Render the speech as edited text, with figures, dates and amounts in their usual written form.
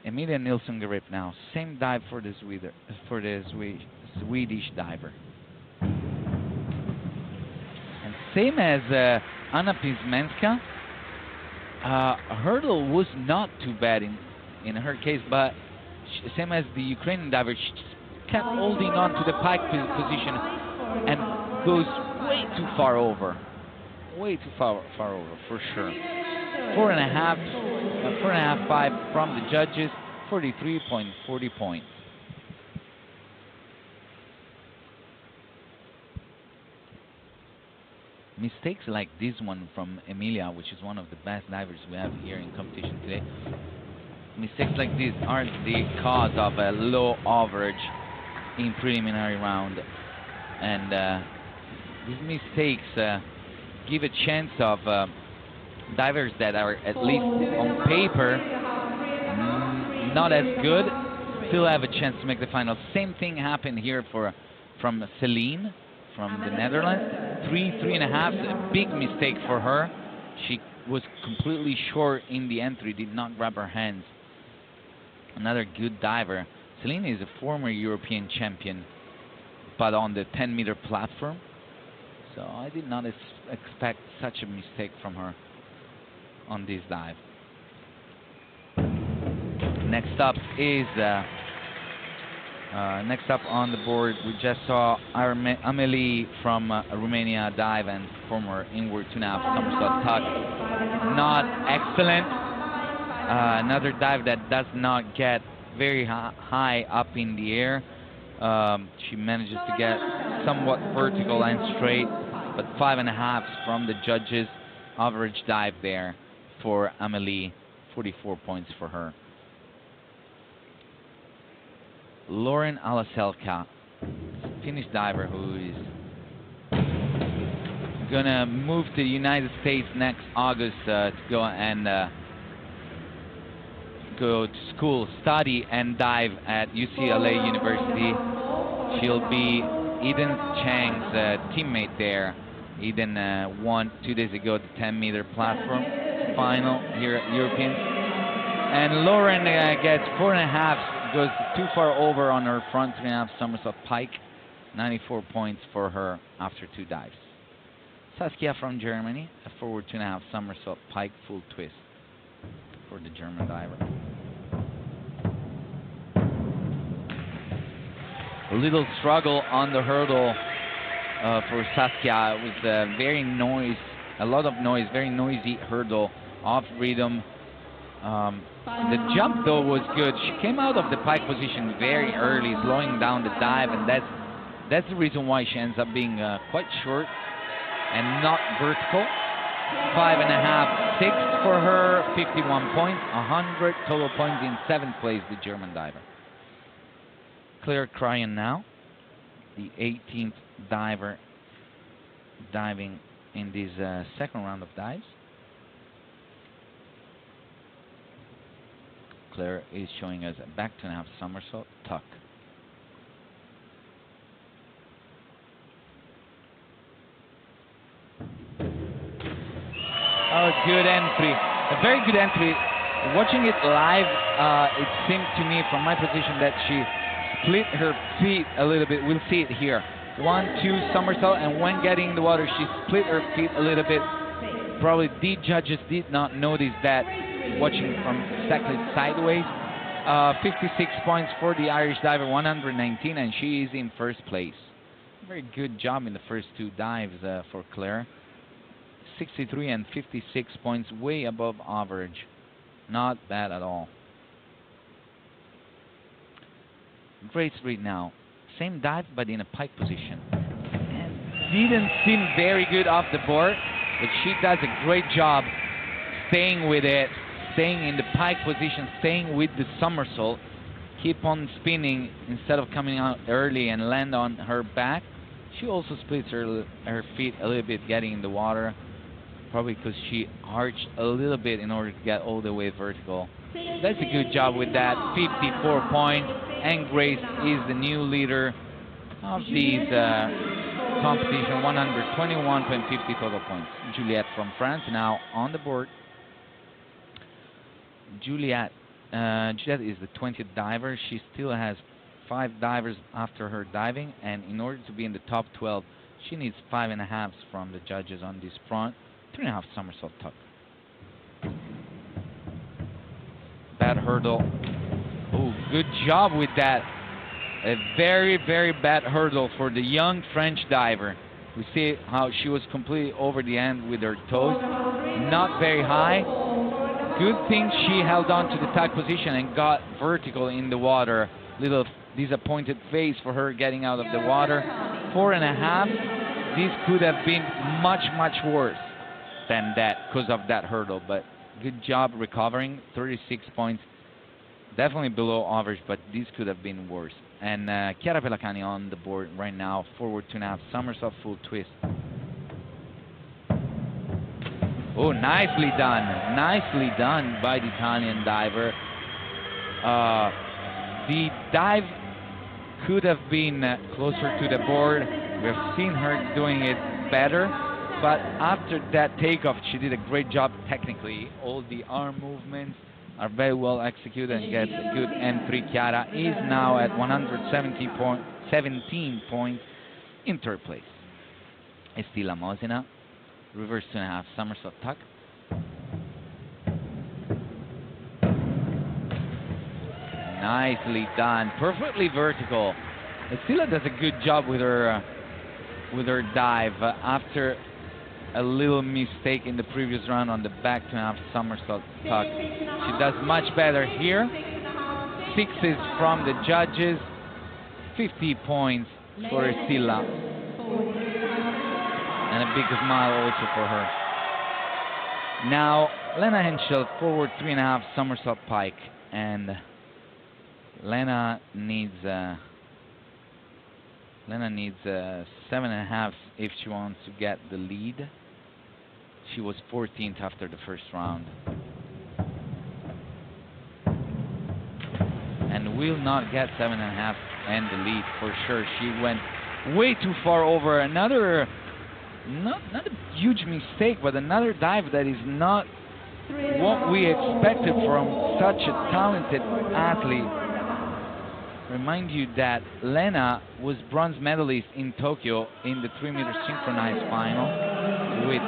Emilia Nilsson grip now. Same dive for the Swedish diver. And same as Anna Pismenska, hurdle was not too bad in her case, but same as the Ukrainian diver, she just kept holding on to the pike position and goes way too far over. Way too far over, for sure. 4.5, 5 from the judges, 43.40 points. Mistakes like this one from Emilia, which is one of the best divers we have here in competition today. Mistakes like this are the cause of a low average in preliminary round, and these mistakes give a chance of divers that are at least on paper not as good still have a chance to make the final. Same thing happened here from Celine from the Netherlands. 3.5, a big mistake for her. She was completely short in the entry, did not grab her hands. Another good diver. Celine is a former European champion, but on the 10-meter platform. So I did not expect such a mistake from her on this dive. Next up is next up on the board, we just saw Amelie from Romania dive and perform her inward 2.5 somersault tuck. Not excellent. Another dive that does not get very high up in the air. She manages to get somewhat vertical and straight, but 5.5 from the judges. Average dive there for Amelie, 44 points for her. Lauren Alaselka, Finnish diver who is gonna move to the United States next August to go and go to school, study and dive at UCLA University. She'll be Eden Chang's teammate there. Eden won 2 days ago the 10-meter platform final here at Europeans. And Lauren gets 4.5, goes too far over on her front 3.5 somersault pike. 94 points for her after 2 dives. Saskia from Germany, a forward 2.5 somersault pike full twist for the German diver. A little struggle on the hurdle for Saskia. It was a lot of noise, very noisy hurdle, off rhythm. The jump though was good. She came out of the pike position very early, slowing down the dive, and that's the reason why she ends up being quite short and not vertical. 5.5, 6 for her, 51 points, 100 total points in 7th place, the German diver. Claire Cryan now, the 18th diver diving in this second round of dives. Claire is showing us a back 2.5 somersault tuck. Oh, good entry. A very good entry. Watching it live, it seemed to me from my position that she split her feet a little bit. We'll see it here. 1, 2 somersault, and when getting in the water, she split her feet a little bit. Probably the judges did not notice that watching from exactly sideways. 56 points for the Irish diver, 119, and she is in first place. Very good job in the first 2 dives for Claire. 63 and 56 points, way above average. Not bad at all. Grace Reed now. Same dive, but in a pike position. And didn't seem very good off the board, but she does a great job staying with it, staying in the pike position, staying with the somersault. Keep on spinning instead of coming out early and land on her back. She also splits her feet a little bit getting in the water, probably because she arched a little bit in order to get all the way vertical. That's a good job with that. 54 points, and Grace is the new leader of these competition, 121.50 total points. Juliette from France now on the board. Juliette Juliet is the 20th diver. She still has 5 divers after her diving, and in order to be in the top 12, she needs 5.5s from the judges on this front. 3.5 somersault tuck. Bad hurdle. Oh, good job with that. A very, very bad hurdle for the young French diver. We see how she was completely over the end with her toes. Not very high. Good thing she held on to the tuck position and got vertical in the water. Little disappointed face for her getting out of the water. 4.5. This could have been much, much worse than that because of that hurdle. But good job recovering. 36 points. Definitely below average, but this could have been worse. And Chiara Pelacani on the board right now. Forward 2.5 somersault full twist. Oh, nicely done. Nicely done by the Italian diver. The dive could have been closer to the board. We have seen her doing it better. But after that takeoff, she did a great job technically. All the arm movements are very well executed and gets a good entry. Chiara is now at 117 points in third place. Estilla Mosina, reverse 2.5 somersault tuck. Nicely done, perfectly vertical. Estilla does a good job with her dive after a little mistake in the previous round on the back 2.5 somersault tuck. She does much better here. 6s from the judges, 50 points for Estilla, and a big smile also for her. Now Lena Henschel, forward 3.5 somersault pike, and Lena needs 7.5 if she wants to get the lead. She was 14th after the first round, and will not get 7.5 and the lead for sure. She went way too far over. Another, not a huge mistake, but another dive that is not what we expected from such a talented athlete. Remind you that Lena was bronze medalist in Tokyo in the 3-meter synchronized final with